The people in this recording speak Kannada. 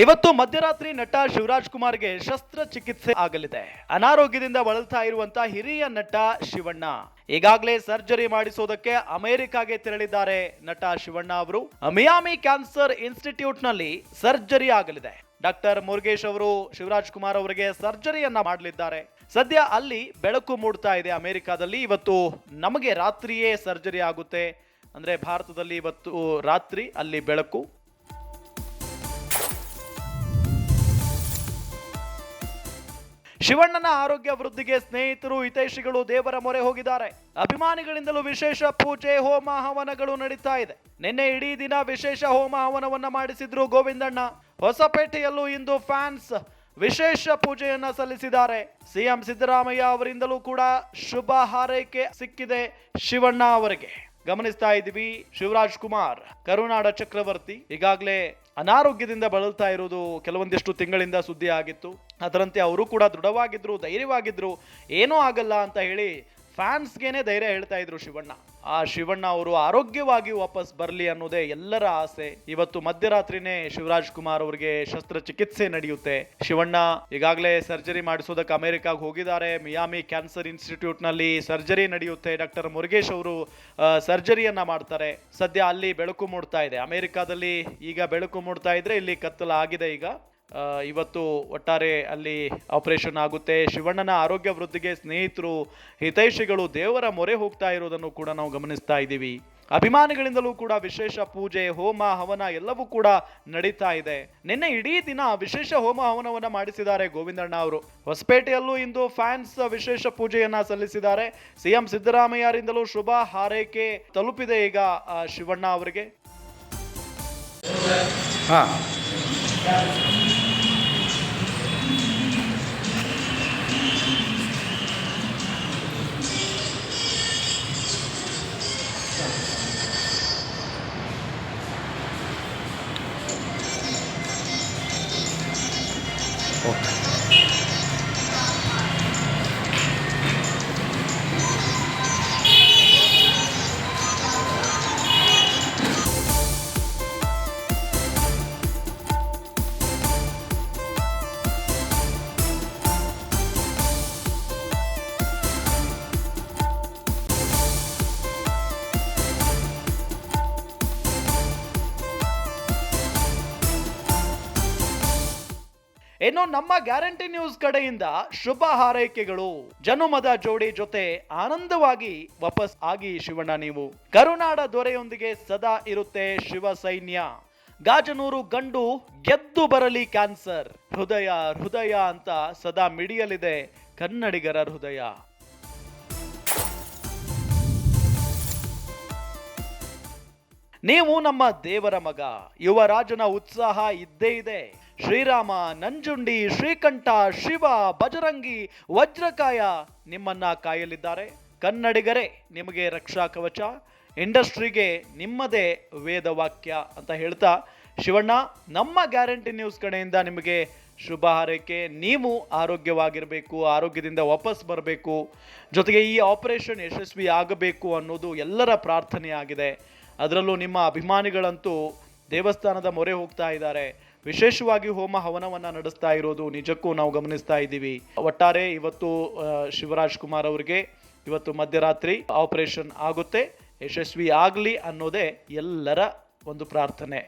ಇವತ್ತು ಮಧ್ಯರಾತ್ರಿ ನಟ ಶಿವರಾಜ್ ಕುಮಾರ್ಗೆ ಶಸ್ತ್ರಚಿಕಿತ್ಸೆ ಆಗಲಿದೆ. ಅನಾರೋಗ್ಯದಿಂದ ಬಳಲ್ತಾ ಇರುವಂತಹ ಹಿರಿಯ ನಟ ಶಿವಣ್ಣ ಈಗಾಗಲೇ ಸರ್ಜರಿ ಮಾಡಿಸೋದಕ್ಕೆ ಅಮೆರಿಕಾಗೆ ತೆರಳಿದ್ದಾರೆ. ನಟ ಶಿವಣ್ಣ ಅವರು ಮಿಯಾಮಿ ಕ್ಯಾನ್ಸರ್ ಇನ್ಸ್ಟಿಟ್ಯೂಟ್ ನಲ್ಲಿ ಸರ್ಜರಿ ಆಗಲಿದೆ. ಡಾಕ್ಟರ್ ಮುರುಗೇಶ್ ಅವರು ಶಿವರಾಜ್ ಕುಮಾರ್ ಅವರಿಗೆ ಸರ್ಜರಿಯನ್ನ ಮಾಡಲಿದ್ದಾರೆ. ಸದ್ಯ ಅಲ್ಲಿ ಬೆಳಕು ಮೂಡ್ತಾ ಇದೆ ಅಮೆರಿಕಾದಲ್ಲಿ. ಇವತ್ತು ನಮಗೆ ರಾತ್ರಿಯೇ ಸರ್ಜರಿ ಆಗುತ್ತೆ, ಅಂದ್ರೆ ಭಾರತದಲ್ಲಿ ಇವತ್ತು ರಾತ್ರಿ, ಅಲ್ಲಿ ಬೆಳಕು. ಶಿವಣ್ಣನ ಆರೋಗ್ಯ ವೃದ್ಧಿಗೆ ಸ್ನೇಹಿತರು ಹಿತೈಷಿಗಳು ದೇವರ ಮೊರೆ ಹೋಗಿದ್ದಾರೆ. ಅಭಿಮಾನಿಗಳಿಂದಲೂ ವಿಶೇಷ ಪೂಜೆ ಹೋಮ ಹವನಗಳು ನಡೀತಾ ಇದೆ. ನಿನ್ನೆ ಇಡೀ ದಿನ ವಿಶೇಷ ಹೋಮ ಹವನವನ್ನ ಮಾಡಿಸಿದ್ರು ಗೋವಿಂದಣ್ಣ. ಹೊಸಪೇಟೆಯಲ್ಲೂ ಇಂದು ಫ್ಯಾನ್ಸ್ ವಿಶೇಷ ಪೂಜೆಯನ್ನ ಸಲ್ಲಿಸಿದ್ದಾರೆ. ಸಿಎಂ ಸಿದ್ದರಾಮಯ್ಯ ಅವರಿಂದಲೂ ಕೂಡ ಶುಭ ಹಾರೈಕೆ ಸಿಕ್ಕಿದೆ ಶಿವಣ್ಣ ಅವರಿಗೆ. ಗಮನಿಸ್ತಾ ಇದ್ದೀವಿ, ಶಿವರಾಜ್ ಕುಮಾರ್ ಕರುನಾಡ ಚಕ್ರವರ್ತಿ ಈಗಾಗಲೇ ಅನಾರೋಗ್ಯದಿಂದ ಬಳಲ್ತಾ ಇರೋದು ಕೆಲವೊಂದಿಷ್ಟು ತಿಂಗಳಿಂದ ಸುದ್ದಿ ಆಗಿತ್ತು. ಅದರಂತೆ ಅವರು ಕೂಡ ದೃಢವಾಗಿದ್ರು, ಧೈರ್ಯವಾಗಿದ್ರು, ಏನೂ ಆಗಲ್ಲ ಅಂತ ಹೇಳಿ ಫ್ಯಾನ್ಸ್ಗೇನೆ ಧೈರ್ಯ ಹೇಳ್ತಾ ಇದ್ರು ಶಿವಣ್ಣ. ಆ ಶಿವಣ್ಣ ಅವರು ಆರೋಗ್ಯವಾಗಿ ವಾಪಸ್ ಬರಲಿ ಅನ್ನೋದೇ ಎಲ್ಲರ ಆಸೆ. ಇವತ್ತು ಮಧ್ಯರಾತ್ರಿನೇ ಶಿವರಾಜ್ ಕುಮಾರ್ ಅವರಿಗೆ ಶಸ್ತ್ರಚಿಕಿತ್ಸೆ ನಡೆಯುತ್ತೆ. ಶಿವಣ್ಣ ಈಗಾಗಲೇ ಸರ್ಜರಿ ಮಾಡಿಸೋದಕ್ಕೆ ಅಮೆರಿಕಾಗೆ ಹೋಗಿದ್ದಾರೆ. ಮಿಯಾಮಿ ಕ್ಯಾನ್ಸರ್ ಇನ್ಸ್ಟಿಟ್ಯೂಟ್ ನಲ್ಲಿ ಸರ್ಜರಿ ನಡೆಯುತ್ತೆ. ಡಾಕ್ಟರ್ ಮುರುಗೇಶ್ ಅವರು ಸರ್ಜರಿಯನ್ನ ಮಾಡ್ತಾರೆ. ಸದ್ಯ ಅಲ್ಲಿ ಬೆಳಕು ಮೂಡ್ತಾ ಇದೆ. ಅಮೆರಿಕಾದಲ್ಲಿ ಈಗ ಬೆಳಕು ಮೂಡ್ತಾ ಇದ್ರೆ ಇಲ್ಲಿ ಕತ್ತಲ ಆಗಿದೆ. ಈಗ ಇವತ್ತು ಒಟ್ಟಾರೆ ಅಲ್ಲಿ ಆಪರೇಷನ್ ಆಗುತ್ತೆ. ಶಿವಣ್ಣನ ಆರೋಗ್ಯ ವೃದ್ಧಿಗೆ ಸ್ನೇಹಿತರು ಹಿತೈಷಿಗಳು ದೇವರ ಮೊರೆ ಹೋಗ್ತಾ ಇರೋದನ್ನು ಕೂಡ ನಾವು ಗಮನಿಸ್ತಾ ಇದ್ದೀವಿ. ಅಭಿಮಾನಿಗಳಿಂದಲೂ ಕೂಡ ವಿಶೇಷ ಪೂಜೆ ಹೋಮ ಹವನ ಎಲ್ಲವೂ ಕೂಡ ನಡೀತಾ ಇದೆ. ನಿನ್ನೆ ಇಡೀ ದಿನ ವಿಶೇಷ ಹೋಮ ಹವನವನ್ನ ಮಾಡಿಸಿದ್ದಾರೆ ಗೋವಿಂದಣ್ಣ ಅವರು. ಹೊಸಪೇಟೆಯಲ್ಲೂ ಇಂದು ಫ್ಯಾನ್ಸ್ ವಿಶೇಷ ಪೂಜೆಯನ್ನ ಸಲ್ಲಿಸಿದ್ದಾರೆ. ಸಿಎಂ ಸಿದ್ದರಾಮಯ್ಯರಿಂದಲೂ ಶುಭ ಹಾರೈಕೆ ತಲುಪಿದೆ ಈಗ ಶಿವಣ್ಣ ಅವರಿಗೆ. ಇನ್ನು ನಮ್ಮ ಗ್ಯಾರಂಟಿ ನ್ಯೂಸ್ ಕಡೆಯಿಂದ ಶುಭ ಹಾರೈಕೆಗಳು. ಜನುಮದ ಜೋಡಿ ಜೊತೆ ಆನಂದವಾಗಿ ವಾಪಸ್ ಆಗಿ ಶಿವಣ್ಣ ನೀವು. ಕರುನಾಡ ದೊರೆಯೊಂದಿಗೆ ಸದಾ ಇರುತ್ತೆ ಶಿವ ಸೈನ್ಯ. ಗಾಜನೂರು ಗಂಡು ಗೆದ್ದು ಬರಲಿ ಕ್ಯಾನ್ಸರ್. ಹೃದಯ ಹೃದಯ ಅಂತ ಸದಾ ಮಿಡಿಯಲಿದೆ ಕನ್ನಡಿಗರ ಹೃದಯ. ನೀವು ನಮ್ಮ ದೇವರ ಮಗ. ಯುವರಾಜನ ಉತ್ಸಾಹ ಇದ್ದೇ ಇದೆ. ಶ್ರೀರಾಮ, ನಂಜುಂಡಿ, ಶ್ರೀಕಂಠ, ಶಿವ, ಬಜರಂಗಿ, ವಜ್ರಕಾಯ ನಿಮ್ಮನ್ನ ಕಾಯಲಿದ್ದಾರೆ. ಕನ್ನಡಿಗರೇ ನಿಮಗೆ ರಕ್ಷಾ ಕವಚ. ಇಂಡಸ್ಟ್ರಿಗೆ ನಿಮ್ಮದೇ ವೇದವಾಕ್ಯ ಅಂತ ಹೇಳ್ತಾ ಶಿವಣ್ಣ ನಮ್ಮ ಗ್ಯಾರಂಟಿ ನ್ಯೂಸ್ ಕಡೆಯಿಂದ ನಿಮಗೆ ಶುಭ ಹಾರೈಕೆ. ನೀವು ಆರೋಗ್ಯವಾಗಿರಬೇಕು, ಆರೋಗ್ಯದಿಂದ ವಾಪಸ್ ಬರಬೇಕು, ಜೊತೆಗೆ ಈ ಆಪರೇಷನ್ ಯಶಸ್ವಿ ಆಗಬೇಕು ಅನ್ನೋದು ಎಲ್ಲರ ಪ್ರಾರ್ಥನೆ ಆಗಿದೆ. ಅದರಲ್ಲೂ ನಿಮ್ಮ ಅಭಿಮಾನಿಗಳಂತೂ ದೇವಸ್ಥಾನದ ಮೊರೆ ಹೋಗ್ತಾ ಇದ್ದಾರೆ. ವಿಶೇಷವಾಗಿ ಹೋಮ ಹವನವನ್ನ ನಡೆಸ್ತಾ ಇರೋದು ನಿಜಕ್ಕೂ ನಾವು ಗಮನಿಸ್ತಾ ಇದ್ದೀವಿ. ಒಟ್ಟಾರೆ ಇವತ್ತು ಶಿವರಾಜ್ ಕುಮಾರ್ ಅವರಿಗೆ ಇವತ್ತು ಮಧ್ಯರಾತ್ರಿ ಆಪರೇಷನ್ ಆಗುತ್ತೆ, ಯಶಸ್ವಿ ಆಗಲಿ ಅನ್ನೋದೇ ಎಲ್ಲರ ಒಂದು ಪ್ರಾರ್ಥನೆ.